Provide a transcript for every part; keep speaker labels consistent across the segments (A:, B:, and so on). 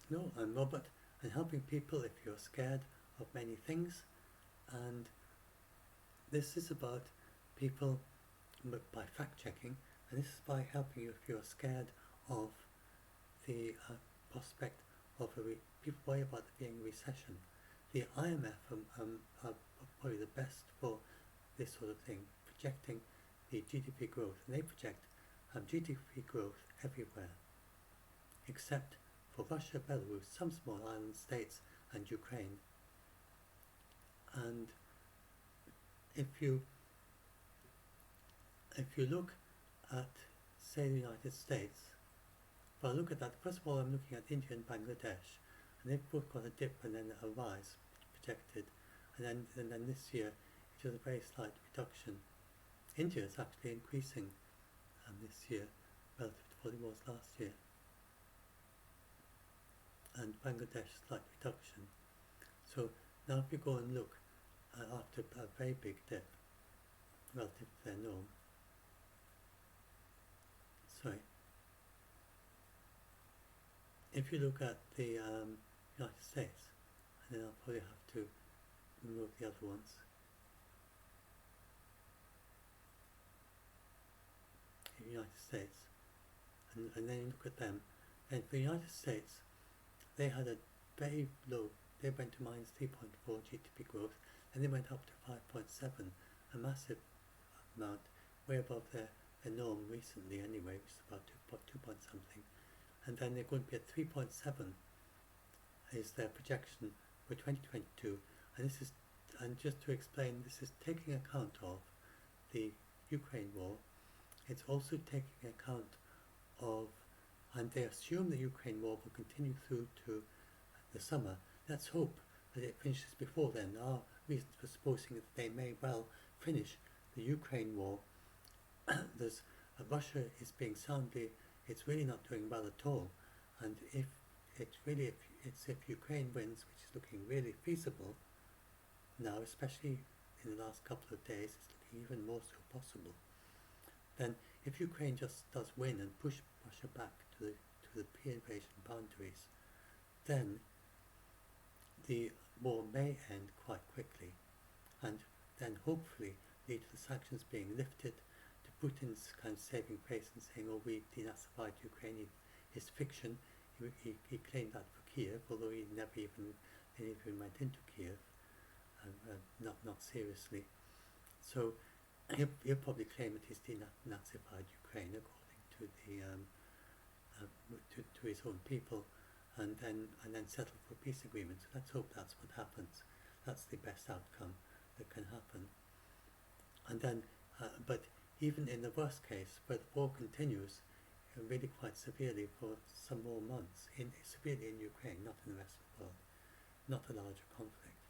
A: No, I'm Robert, and helping people if you're scared of many things. And this is about people by fact checking, and this is by helping you if you're scared of the prospect of people worry about there being a recession. The IMF are probably the best for this sort of thing, projecting the GDP growth, and they project GDP growth everywhere, except for Russia, Belarus, some small island states, and Ukraine. And if you look at, say, the United States, if I look at that, first of all, I'm looking at India and Bangladesh, and they've both got a dip and then a rise projected, and then this year it was a very slight reduction. India is actually increasing this year relative to what it was last year, and Bangladesh slight reduction. So now if you go and look after a very big dip relative to their norm, if you look at the United States, and then I'll probably have to remove the other ones. The United States, and then you look at them, and for the United States, they had a very low, they went to minus 3.4 GDP growth, and they went up to 5.7, a massive amount, way above their norm recently anyway, which is about 2 point something. And then they're going to be at 3.7 is their projection for 2022, and this is, and just to explain, this is taking account of the Ukraine war. It's also taking account of, and they assume the Ukraine war will continue through to the summer. Let's hope that it finishes before then. There are reasons for supposing that they may well finish the Ukraine war. There's Russia is being soundly, it's really not doing well at all, and if Ukraine wins, which is looking really feasible now, especially in the last couple of days, it's looking even more so possible. Then, if Ukraine just does win and push Russia back to the pre-invasion boundaries, then the war may end quite quickly, and then hopefully lead to the sanctions being lifted, to Putin's kind of saving face and saying, "Oh, we denazified Ukraine." His fiction. He claimed that for Kiev, although he never even went into Kiev, not seriously. So he'll probably claim that he's denazified Ukraine according to the to his own people, and then settle for a peace agreement. So let's hope that's what happens. That's the best outcome that can happen. And then, but even in the worst case, where the war continues really quite severely for some more months, severely in Ukraine, not in the rest of the world, not a larger conflict,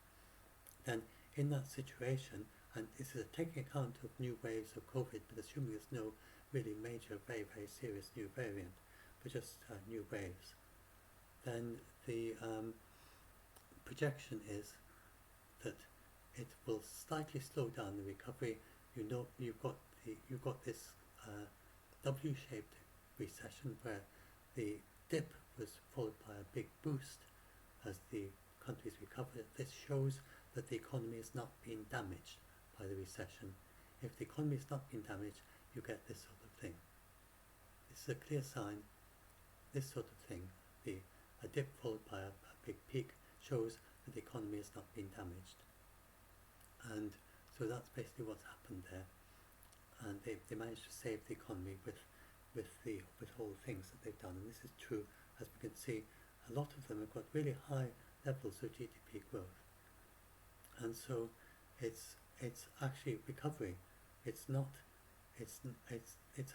A: then in that situation, and this is taking account of new waves of COVID, but assuming there's no really major, very, very serious new variant, but just new waves, then the projection is that it will slightly slow down the recovery. You've got this W-shaped recession where the dip was followed by a big boost as the countries recovered. This shows that the economy has not been damaged by the recession. If the economy has not been damaged, you get this sort of thing. This is a clear sign. This sort of thing, a dip followed by a big peak, shows that the economy has not been damaged. And so that's basically what's happened there. And they managed to save the economy with all the things that they've done. And this is true, as we can see, a lot of them have got really high levels of GDP growth. And so it's actually recovery. It's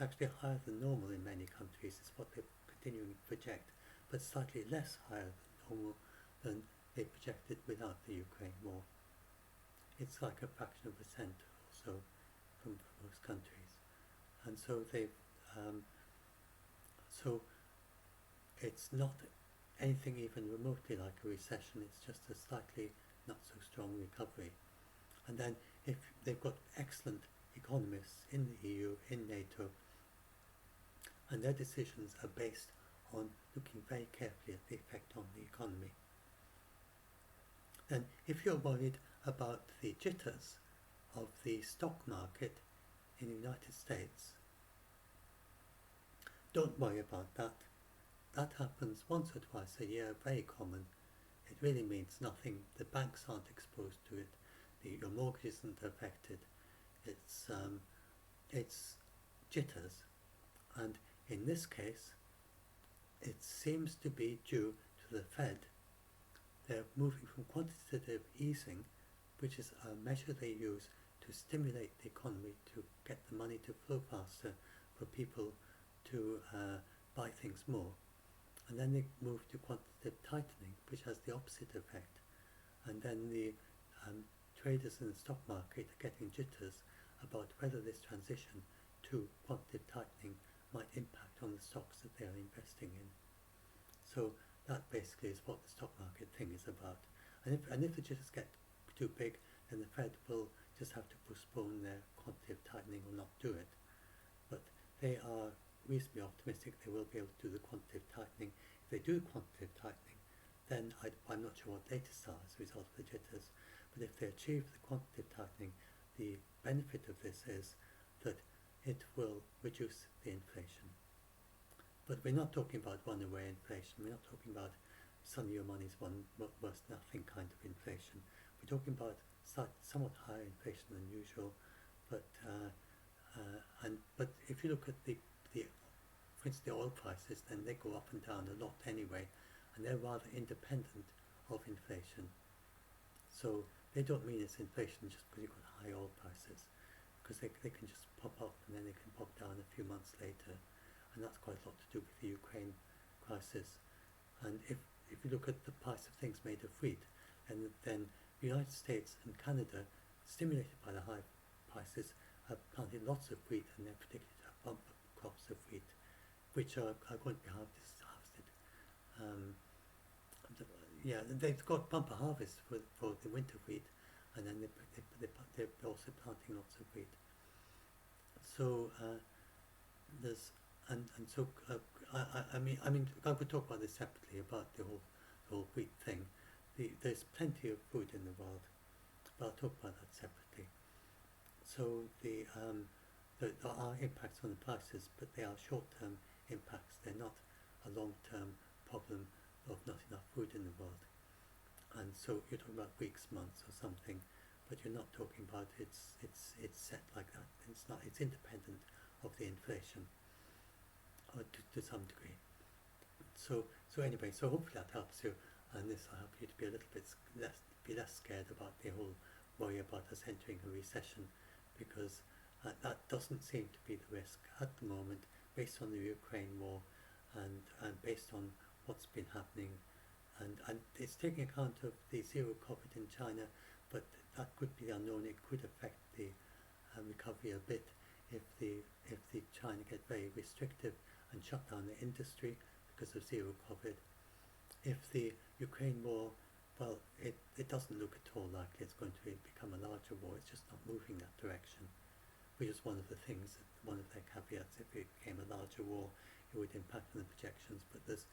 A: actually higher than normal in many countries. It's what they're continuing to project, but slightly less higher than normal than they projected without the Ukraine war. It's like a fraction of a percent or so from most countries. And so they've so it's not anything even remotely like a recession. It's just a slightly not so strong recovery. And then if they've got excellent economists in the EU, in NATO, and their decisions are based on looking very carefully at the effect on the economy. Then if you're worried about the jitters of the stock market in the United States, don't worry about that. That happens once or twice a year, very common. It really means nothing. The banks aren't exposed to it. Your mortgage isn't affected. It's jitters. And in this case, it seems to be due to the Fed. They're moving from quantitative easing, which is a measure they use to stimulate the economy, to get the money to flow faster for people to buy things more. And then they move to quantitative tightening, which has the opposite effect. And then the traders in the stock market are getting jitters about whether this transition to quantitative tightening might impact on the stocks that they are investing in. So that basically is what the stock market thing is about. And if the jitters get too big, then the Fed will just have to postpone their quantitative tightening or not do it. But they are reasonably optimistic they will be able to do the quantitative tightening. If they do quantitative tightening, then I'm not sure what latest are as a result of the jitters, but if they achieve the quantitative tightening, the benefit of this is that it will reduce the inflation. But we're not talking about runaway inflation. We're not talking about suddenly your money's worth nothing kind of inflation. We're talking about somewhat higher inflation than usual. But if you look at for instance, the oil prices, then they go up and down a lot anyway, and they're rather independent of inflation. So they don't mean it's inflation just because you've got high oil prices, because they can just pop up and then they can pop down a few months later, and that's quite a lot to do with the Ukraine crisis. And if you look at the price of things made of wheat, and then the United States and Canada, stimulated by the high prices, have planted lots of wheat, and they're predicted to have bumper crops of wheat, which are going to be harvested. They've got bumper harvest for the winter wheat, and then they're also planting lots of wheat. So I could talk about this separately, about the whole wheat thing. There's plenty of food in the world, but I'll talk about that separately. So there are impacts on the prices, but they are short-term impacts. They're not a long-term problem of not enough food in the world. And so you're talking about weeks, months, or something, but you're not talking about it's set like that. It's independent of the inflation, or to some degree. So anyway, so hopefully that helps you, and this will help you to be a little bit less scared about the whole worry about us entering a recession, because that doesn't seem to be the risk at the moment, based on the Ukraine war, and based on what's been happening, and it's taking account of the zero COVID in China, but that could be unknown. It could affect the recovery a bit if the China get very restrictive and shut down the industry because of zero COVID. If the Ukraine war, well, it doesn't look at all like it's going to become a larger war. It's just not moving that direction, which is one of the things, one of their caveats. If it became a larger war, it would impact on the projections, but there's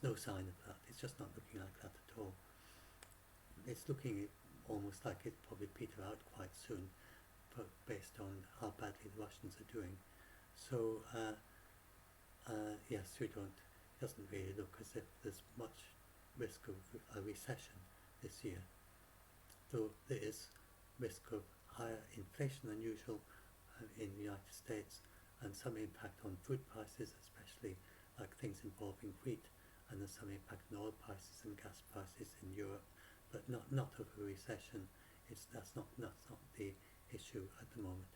A: no sign of that. It's just not looking like that at all. It's looking almost like it'll probably peter out quite soon, based on how badly the Russians are doing. So yes, it doesn't really look as if there's much risk of a recession this year, though there is risk of higher inflation than usual in the United States, and some impact on food prices, especially like things involving wheat, and there's some impact on oil prices and gas prices in Europe, but not of a recession. That's not the issue at the moment.